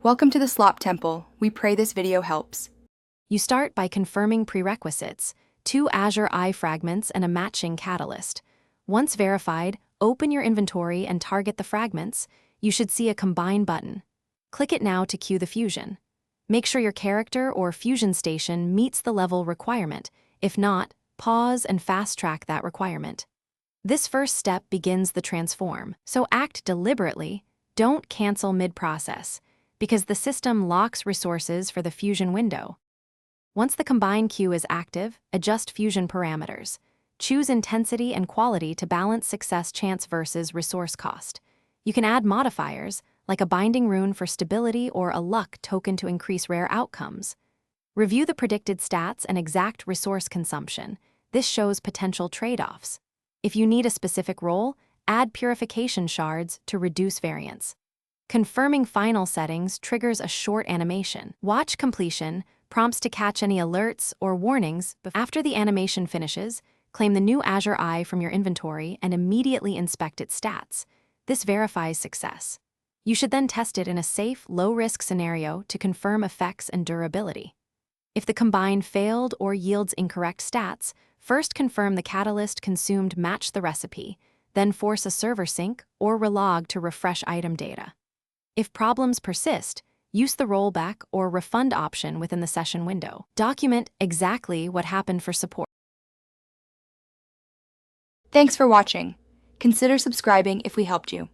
Welcome to the Slop Temple. We pray this video helps. You start by confirming prerequisites: 2 Azure Eye fragments and a matching catalyst. Once verified, open your inventory and target the fragments. You should see a Combine button. Click it now to queue the fusion. Make sure your character or fusion station meets the level requirement. If not, pause and fast-track that requirement. This first step begins the transform, so act deliberately. Don't cancel mid-process, because the system locks resources for the fusion window. Once the Combine queue is active, adjust fusion parameters. Choose intensity and quality to balance success chance versus resource cost. You can add modifiers, like a binding rune for stability or a luck token to increase rare outcomes. Review the predicted stats and exact resource consumption. This shows potential trade-offs. If you need a specific role, add purification shards to reduce variance. Confirming final settings triggers a short animation. Watch completion, prompts to catch any alerts or warnings. After the animation finishes, claim the new Azure Eye from your inventory and immediately inspect its stats. This verifies success. You should then test it in a safe, low-risk scenario to confirm effects and durability. If the Combine failed or yields incorrect stats, first confirm the catalyst consumed match the recipe, then force a server sync or relog to refresh item data. If problems persist, use the rollback or refund option within the session window. Document exactly what happened for support. Thanks for watching. Consider subscribing if we helped you.